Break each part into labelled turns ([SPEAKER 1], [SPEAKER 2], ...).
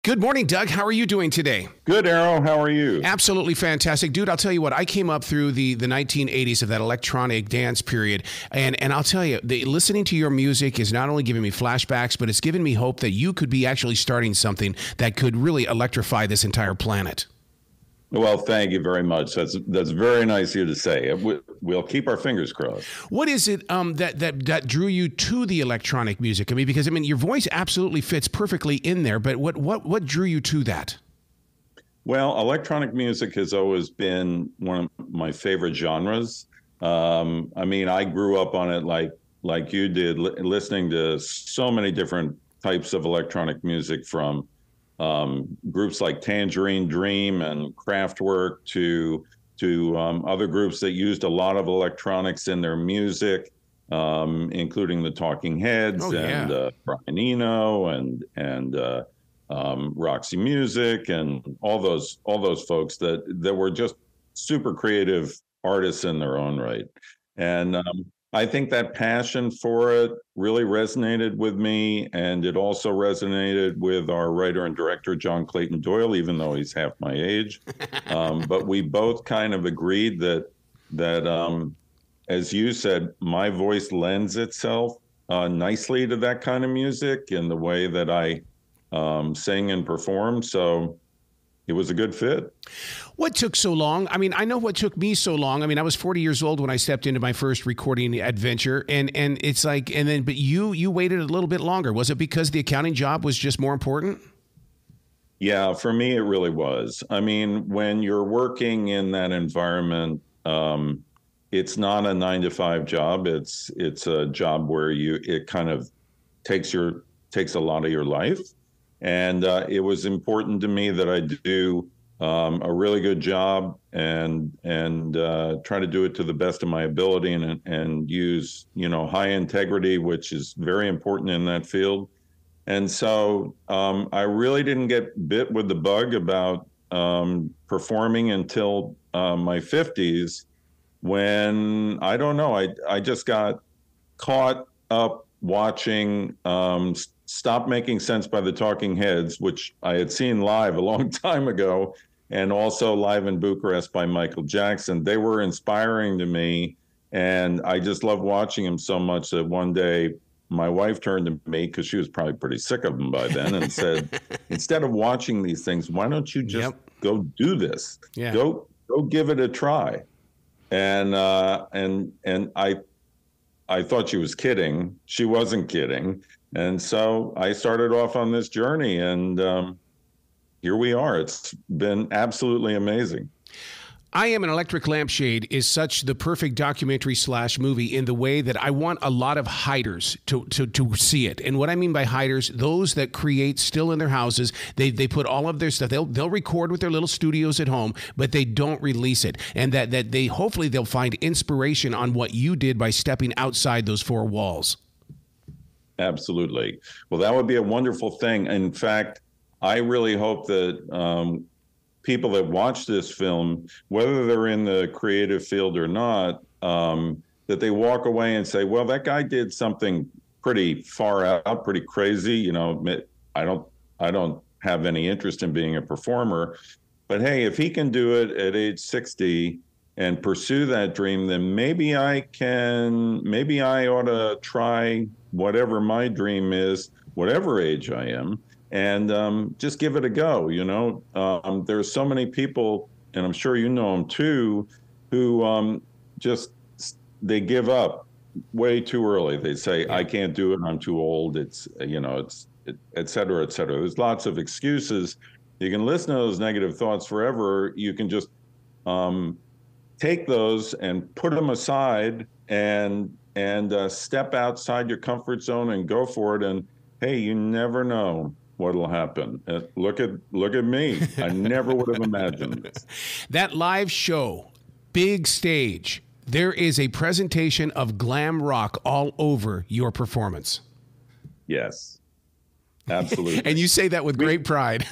[SPEAKER 1] Good morning, Doug. How are you doing today?
[SPEAKER 2] Good, Arrow. How are you?
[SPEAKER 1] Absolutely fantastic. Dude, I'll tell you what, I came up through the 1980s of that electronic dance period, and I'll tell you, listening to your music is not only giving me flashbacks, but it's given me hope that you could be actually starting something that could really electrify this entire planet.
[SPEAKER 2] Well, thank you very much. That's very nice of you to say. We'll keep our fingers crossed.
[SPEAKER 1] What is it that drew you to the electronic music? I mean, because your voice absolutely fits perfectly in there, but what drew you to that?
[SPEAKER 2] Well, electronic music has always been one of my favorite genres. I grew up on it like you did, listening to so many different types of electronic music, from groups like Tangerine Dream and Kraftwerk to other groups that used a lot of electronics in their music, including the Talking Heads and Brian Eno and Roxy Music and all those folks that were just super creative artists in their own right. And I think that passion for it really resonated with me, and it also resonated with our writer and director, John Clayton Doyle, even though he's half my age. But we both kind of agreed that as you said, my voice lends itself nicely to that kind of music in the way that I sing and perform. So it was a good fit.
[SPEAKER 1] What took so long? I mean, I know what took me so long. I mean, I was 40 years old when I stepped into my first recording adventure, and it's like, and then, but you waited a little bit longer. Was it because the accounting job was just more important?
[SPEAKER 2] Yeah, for me, it really was. I mean, when you're working in that environment, it's not a 9-to-5 job. It's a job where it kind of takes a lot of your life. And it was important to me that I do a really good job and try to do it to the best of my ability and use, high integrity, which is very important in that field. And so I really didn't get bit with the bug about performing until my 50s, when, I don't know, I just got caught up watching Stop Making Sense by the Talking Heads, which I had seen live a long time ago, and also live in Bucharest by Michael Jackson. They were inspiring to me, and I just loved watching them so much that one day my wife turned to me, because she was probably pretty sick of them by then, and said, instead of watching these things, why don't you just go do this?
[SPEAKER 1] Yeah.
[SPEAKER 2] Go give it a try. And I thought she was kidding. She wasn't kidding. And so I started off on this journey, and here we are. It's been absolutely amazing.
[SPEAKER 1] I Am an Electric Lampshade is such the perfect documentary / movie in the way that I want a lot of hiders to see it. And what I mean by hiders, those that create still in their houses, they put all of their stuff, they'll record with their little studios at home, but they don't release it. And that they hopefully they'll find inspiration on what you did by stepping outside those four walls.
[SPEAKER 2] Absolutely. Well, that would be a wonderful thing. In fact, I really hope that people that watch this film, whether they're in the creative field or not, that they walk away and say, well, that guy did something pretty far out, pretty crazy. I don't have any interest in being a performer, but hey, if he can do it at age 60 and pursue that dream, then maybe I ought to try whatever my dream is, whatever age I am, and just give it a go. There's so many people, and I'm sure you know them too, who they give up way too early. They say, I can't do it, I'm too old, it's et cetera, et cetera. There's lots of excuses. You can listen to those negative thoughts forever. You can just take those and put them aside and step outside your comfort zone and go for it. And hey, you never know what'll happen. Look at me. I never would have imagined this.
[SPEAKER 1] That live show, big stage, there is a presentation of glam rock all over your performance.
[SPEAKER 2] Yes, absolutely.
[SPEAKER 1] And you say that with great pride.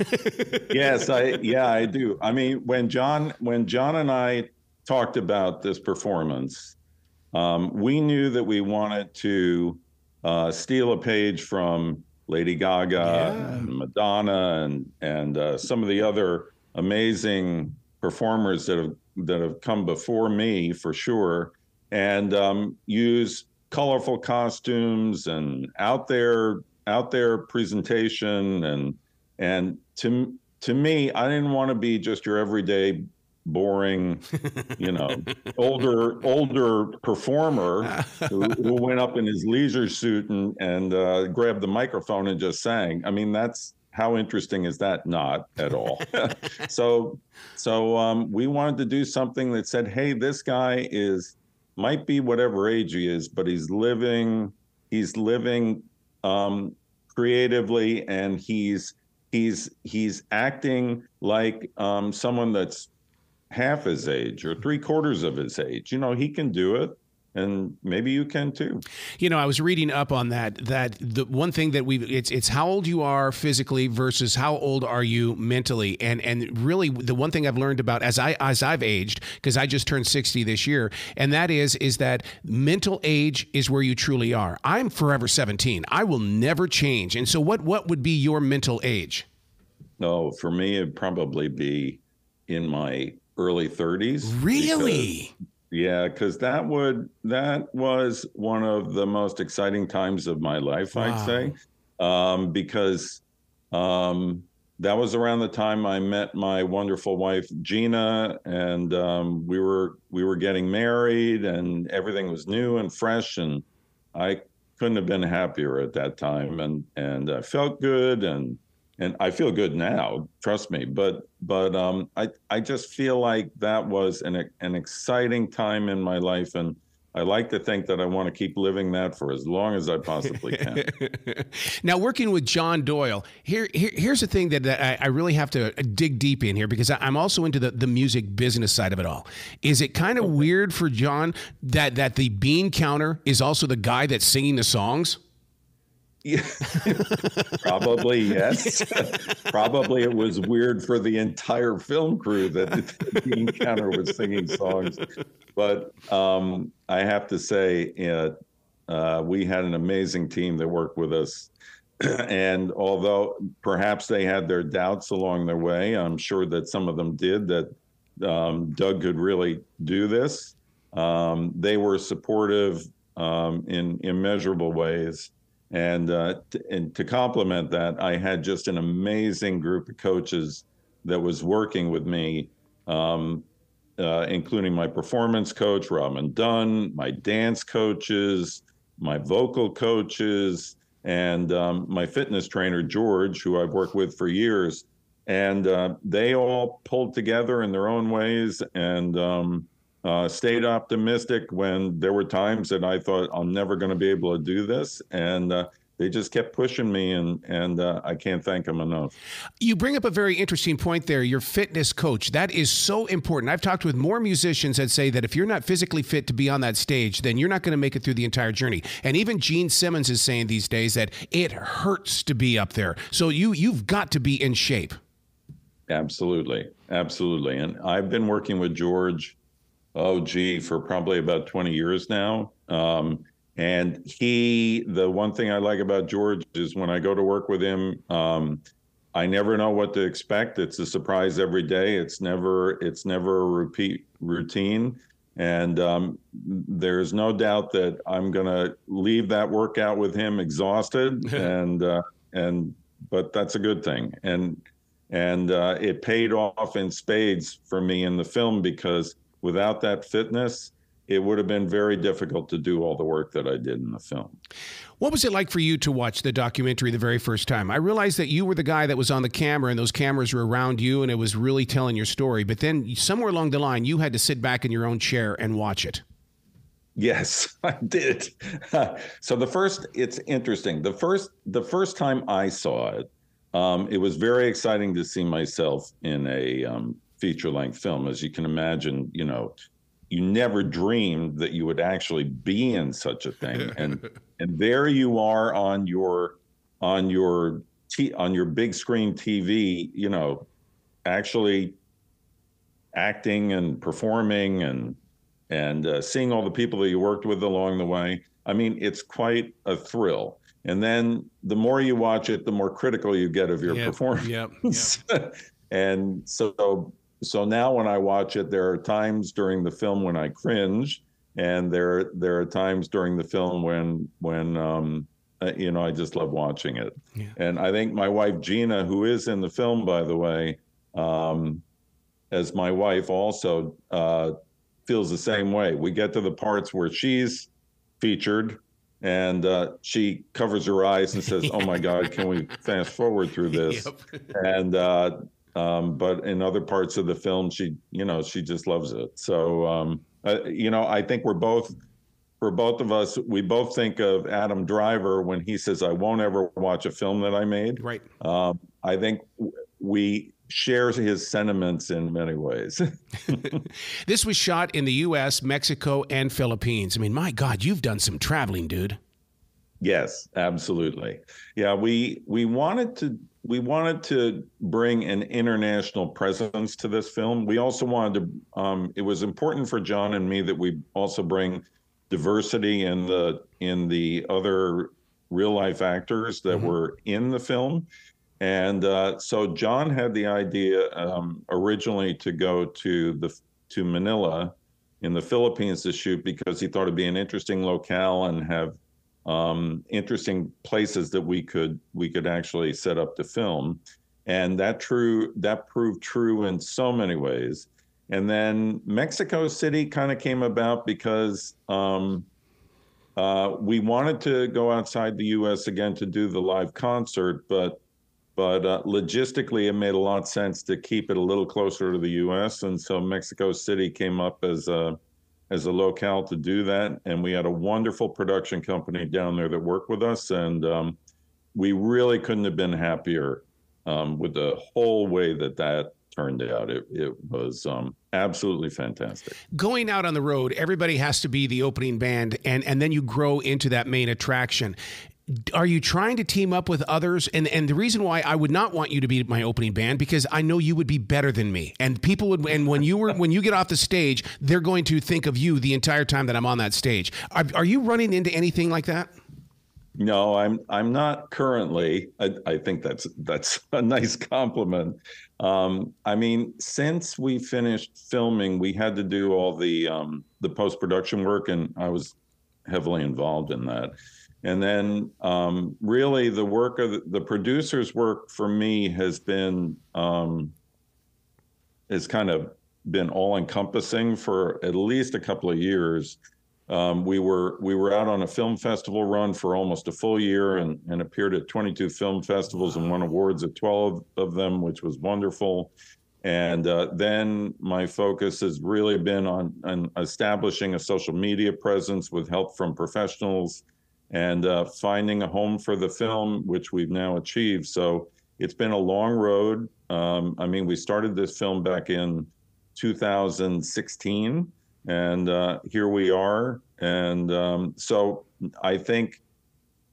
[SPEAKER 2] Yes, I do. I mean, when John and I talked about this performance, we knew that we wanted to steal a page from Lady Gaga
[SPEAKER 1] Yeah.
[SPEAKER 2] and Madonna and some of the other amazing performers that have come before me, for sure, and use colorful costumes and out there presentation, and to me, I didn't want to be just your everyday boring, older performer who went up in his leisure suit and grabbed the microphone and just sang. I mean, that's how interesting is that? Not at all. So we wanted to do something that said, hey, this guy might be whatever age he is, but he's living creatively, and he's acting like someone that's half his age or 3/4 of his age. He can do it, and maybe you can too.
[SPEAKER 1] I was reading up on that the one thing that it's how old you are physically versus how old are you mentally. And really the one thing I've learned about as I've aged, because I just turned 60 this year, and that is that mental age is where you truly are. I'm forever 17. I will never change. And so what would be your mental age?
[SPEAKER 2] No, for me, it'd probably be in my early 30s.
[SPEAKER 1] Really?
[SPEAKER 2] Because that was one of the most exciting times of my life, wow. I'd say, because that was around the time I met my wonderful wife, Gina, and we were getting married, and everything was new and fresh, and I couldn't have been happier at that time, and I felt good, and I feel good now, trust me. But I just feel like that was an exciting time in my life, and I like to think that I want to keep living that for as long as I possibly can.
[SPEAKER 1] Now, working with John Doyle, here's the thing that I really have to dig deep in here, because I'm also into the music business side of it all. Is it kind of weird for John that the bean counter is also the guy that's singing the songs?
[SPEAKER 2] Yeah. Probably, yes. Probably it was weird for the entire film crew that the bean counter was singing songs. But I have to say, we had an amazing team that worked with us. And although perhaps they had their doubts along their way, I'm sure that some of them did, that Doug could really do this. They were supportive in immeasurable ways. And to complement that, I had just an amazing group of coaches that was working with me, including my performance coach, Robin Dunn, my dance coaches, my vocal coaches, and my fitness trainer, George, who I've worked with for years. And they all pulled together in their own ways, and stayed optimistic when there were times that I thought I'm never going to be able to do this. And they just kept pushing me, and I can't thank them enough.
[SPEAKER 1] You bring up a very interesting point there, your fitness coach. That is so important. I've talked with more musicians that say that if you're not physically fit to be on that stage, then you're not going to make it through the entire journey. And even Gene Simmons is saying these days that it hurts to be up there. So you've got to be in shape.
[SPEAKER 2] Absolutely. Absolutely. And I've been working with George for probably about 20 years now. And the one thing I like about George is when I go to work with him, I never know what to expect. It's a surprise every day. It's never a repeat routine. And there's no doubt that I'm going to leave that workout with him exhausted. But that's a good thing. And it paid off in spades for me in the film, because without that fitness, it would have been very difficult to do all the work that I did in the film.
[SPEAKER 1] What was it like for you to watch the documentary the very first time? I realized that you were the guy that was on the camera, and those cameras were around you, and it was really telling your story. But then somewhere along the line, you had to sit back in your own chair and watch it.
[SPEAKER 2] Yes, I did. It's interesting. The first time I saw it, it was very exciting to see myself in a feature-length film. As you can imagine, you never dreamed that you would actually be in such a thing, and there you are on your big screen TV, actually acting and performing and seeing all the people that you worked with along the way. I mean, it's quite a thrill. And then the more you watch it, the more critical you get of your performance.
[SPEAKER 1] Yep.
[SPEAKER 2] And so now when I watch it, there are times during the film when I cringe, and there are times during the film when I just love watching it.
[SPEAKER 1] Yeah.
[SPEAKER 2] And I think my wife Gina, who is in the film, by the way, as my wife also feels the same way. We get to the parts where she's featured, and she covers her eyes and says, "Oh my God, can we fast forward through this?"
[SPEAKER 1] Yep.
[SPEAKER 2] And but in other parts of the film, she just loves it. So I think for both of us, we both think of Adam Driver when he says, "I won't ever watch a film that I made."
[SPEAKER 1] Right.
[SPEAKER 2] I think we share his sentiments in many ways.
[SPEAKER 1] This was shot in the U.S., Mexico, and Philippines. I mean, my God, you've done some traveling, dude.
[SPEAKER 2] Yes, absolutely. Yeah, we wanted to bring an international presence to this film. We also wanted to. It was important for John and me that we also bring diversity in the other real life actors that were in the film. And so John had the idea originally to go to Manila in the Philippines to shoot, because he thought it'd be an interesting locale and have interesting places that we could actually set up to film. And that proved true in so many ways. And then Mexico City kind of came about because we wanted to go outside the U.S. again to do the live concert, but logistically, it made a lot of sense to keep it a little closer to the U.S. And so Mexico City came up as a locale to do that. And we had a wonderful production company down there that worked with us. And we really couldn't have been happier with the whole way that turned out. It was absolutely fantastic.
[SPEAKER 1] Going out on the road, everybody has to be the opening band, and then you grow into that main attraction. Are you trying to team up with others? And the reason why I would not want you to be my opening band, because I know you would be better than me. And people would, and when you get off the stage, they're going to think of you the entire time that I'm on that stage. Are you running into anything like that?
[SPEAKER 2] No, I'm not currently. I think that's a nice compliment. I mean, since we finished filming, we had to do all the post-production work, and I was heavily involved in that. And then really the work of the producers' work for me has kind of been all encompassing for at least a couple of years. We were out on a film festival run for almost a full year and appeared at 22 film festivals and won awards at 12 of them, which was wonderful. And then my focus has really been on establishing a social media presence with help from professionals, and finding a home for the film, which we've now achieved. So it's been a long road. I mean, we started this film back in 2016, and here we are. And so I think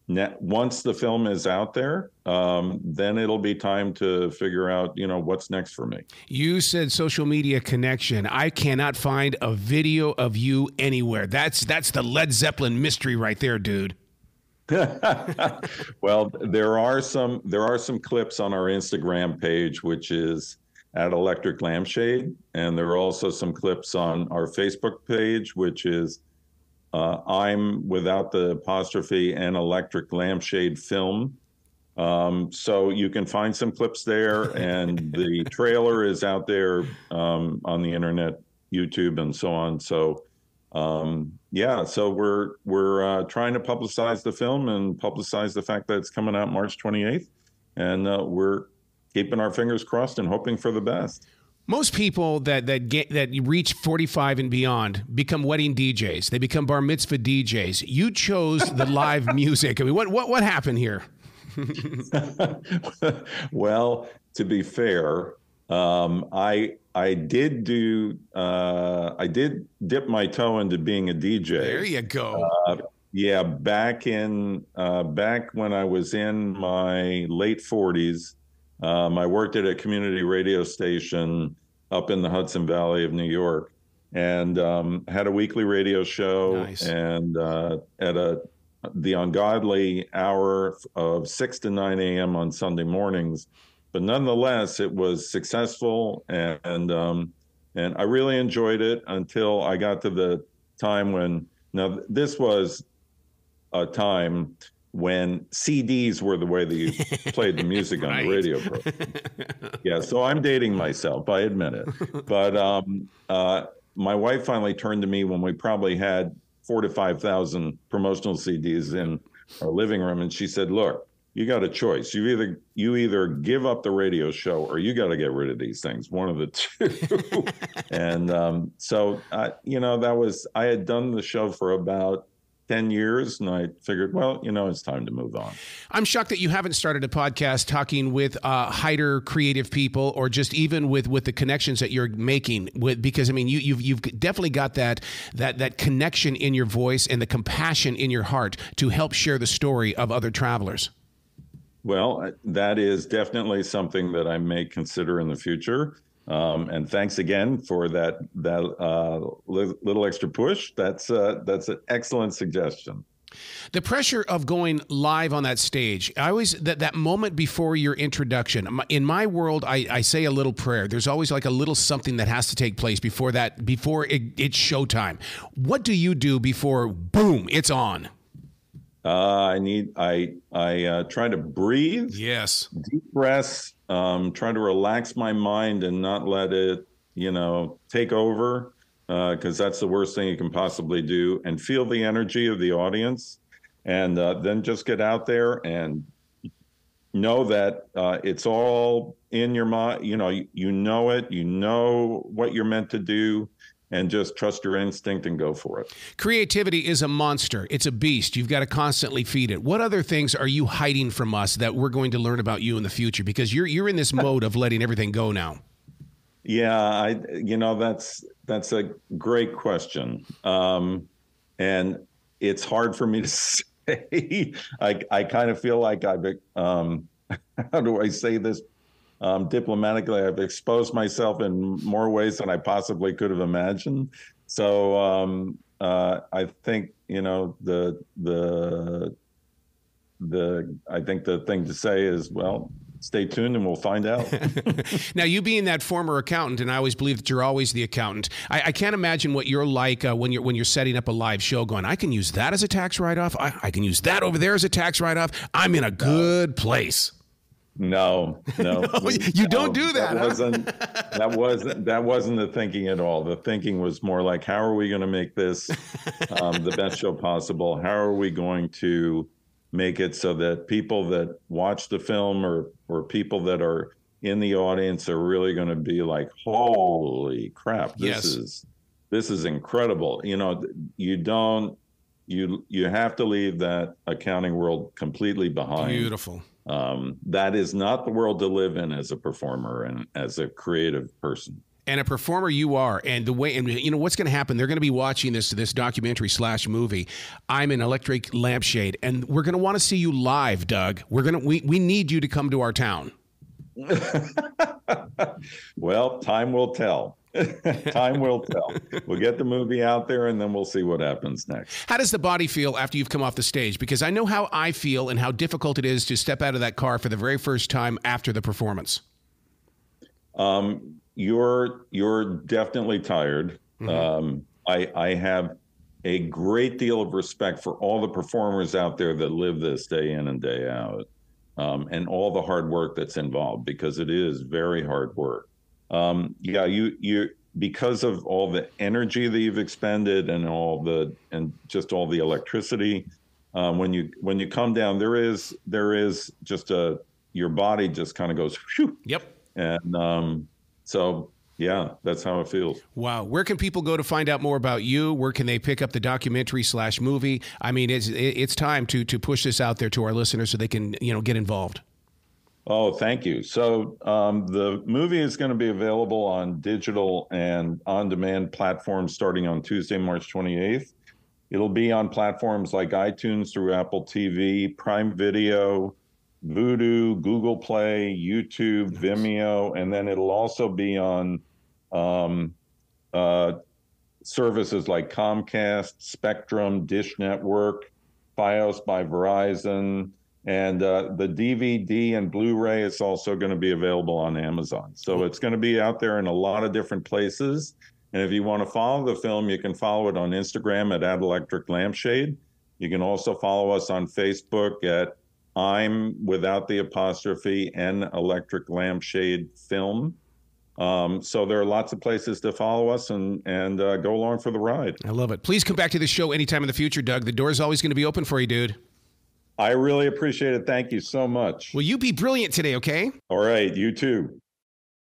[SPEAKER 2] once the film is out there, then it'll be time to figure out, what's next for me.
[SPEAKER 1] You said social media connection. I cannot find a video of you anywhere. That's the Led Zeppelin mystery right there, dude.
[SPEAKER 2] Well, there are some clips on our Instagram page, which is at Electric Lampshade, and there are also some clips on our Facebook page, which is I'm without the apostrophe and Electric Lampshade Film. So you can find some clips there, and the trailer is out there on the internet, YouTube, and so on. So. So we're trying to publicize the film and publicize the fact that it's coming out March 28th, and we're keeping our fingers crossed and hoping for the best.
[SPEAKER 1] Most people that reach 45 and beyond become wedding DJs. They become bar mitzvah DJs. You chose the live music. I mean, what happened here?
[SPEAKER 2] Well, to be fair, I did dip my toe into being a DJ.
[SPEAKER 1] There you go.
[SPEAKER 2] Back when I was in my late 40s, I worked at a community radio station up in the Hudson Valley of New York, and had a weekly radio show.
[SPEAKER 1] Nice.
[SPEAKER 2] And at the ungodly hour of 6 to 9 a.m. on Sunday mornings. But nonetheless, it was successful, and I really enjoyed it until I got to the time when, now this was a time when CDs were the way that you played the music on the radio program. Yeah, so I'm dating myself, I admit it. But my wife finally turned to me when we probably had 4,000 to 5,000 promotional CDs in our living room, and she said, "Look, you got a choice. You either give up the radio show or you got to get rid of these things. One of the two." And so, I had done the show for about 10 years, and I figured, well, it's time to move on.
[SPEAKER 1] I'm shocked that you haven't started a podcast talking with hider creative people, or just even with the connections that you're making. Because I mean, you've definitely got that connection in your voice and the compassion in your heart to help share the story of other travelers.
[SPEAKER 2] Well, that is definitely something that I may consider in the future. And thanks again for that little extra push. That's an excellent suggestion.
[SPEAKER 1] The pressure of going live on that stage, I always, that moment before your introduction, in my world, I say a little prayer. There's always like a little something that has to take place before it's showtime. What do you do before, boom, it's on?
[SPEAKER 2] I try to breathe.
[SPEAKER 1] Yes.
[SPEAKER 2] Deep breaths. Try to relax my mind and not let it, take over, because that's the worst thing you can possibly do. And feel the energy of the audience, and then just get out there and know that it's all in your mind. You know it. You know what you're meant to do. And just trust your instinct and go for it.
[SPEAKER 1] Creativity is a monster. It's a beast. You've got to constantly feed it. What other things are you hiding from us that we're going to learn about you in the future? Because you're in this mode of letting everything go now.
[SPEAKER 2] Yeah, that's a great question. And it's hard for me to say. I kind of feel like I've, how do I say this? Diplomatically, I've exposed myself in more ways than I possibly could have imagined. So I think I think the thing to say is, well, stay tuned and we'll find out.
[SPEAKER 1] Now, you being that former accountant, and I always believe that you're always the accountant, I can't imagine what you're like when you're setting up a live show going, I can use that as a tax write-off. I can use that over there as a tax write-off. I'm in a good place.
[SPEAKER 2] No,
[SPEAKER 1] you don't do that.
[SPEAKER 2] That wasn't the thinking at all. The thinking was more like, how are we going to make this the best show possible? How are we going to make it so that people that watch the film or people that are in the audience are really going to be like, holy crap, this is incredible. You have to leave that accounting world completely behind.
[SPEAKER 1] Beautiful.
[SPEAKER 2] That is not the world to live in as a performer and as a creative person.
[SPEAKER 1] And a performer you are, and the way, and what's going to happen, they're going to be watching this documentary / movie, I'm an Electric Lampshade, and we're going to want to see you live, Doug. We need you to come to our town.
[SPEAKER 2] Well, time will tell. Time will tell. We'll get the movie out there, and then we'll see what happens next.
[SPEAKER 1] How does the body feel after you've come off the stage? Because I know how I feel and how difficult it is to step out of that car for the very first time after the performance.
[SPEAKER 2] You're definitely tired. Mm-hmm. I have a great deal of respect for all the performers out there that live this day in and day out, and all the hard work that's involved, because it is very hard work. You because of all the energy that you've expended and just all the electricity, when you come down, there is just your body just kind of goes whew.
[SPEAKER 1] Yep.
[SPEAKER 2] And so yeah, that's how it feels.
[SPEAKER 1] Wow. Where can people go to find out more about you? Where can they pick up the documentary / movie? I mean, it's time to push this out there to our listeners so they can get involved.
[SPEAKER 2] Oh, thank you. So the movie is going to be available on digital and on-demand platforms starting on Tuesday, March 28th. It'll be on platforms like iTunes, through Apple TV, Prime Video, Vudu, Google Play, YouTube, Vimeo, and then it'll also be on services like Comcast, Spectrum, Dish Network, FiOS by Verizon. And the DVD and Blu-ray is also going to be available on Amazon. So it's going to be out there in a lot of different places. And if you want to follow the film, you can follow it on Instagram at @electric_lampshade. You can also follow us on Facebook at I'm without the apostrophe N Electric Lampshade Film. So there are lots of places to follow us and go along for the ride.
[SPEAKER 1] I love it. Please come back to the show anytime in the future, Doug. The door's always going to be open for you, dude.
[SPEAKER 2] I really appreciate it. Thank you so much.
[SPEAKER 1] Well, you be brilliant today, okay?
[SPEAKER 2] All right. You too.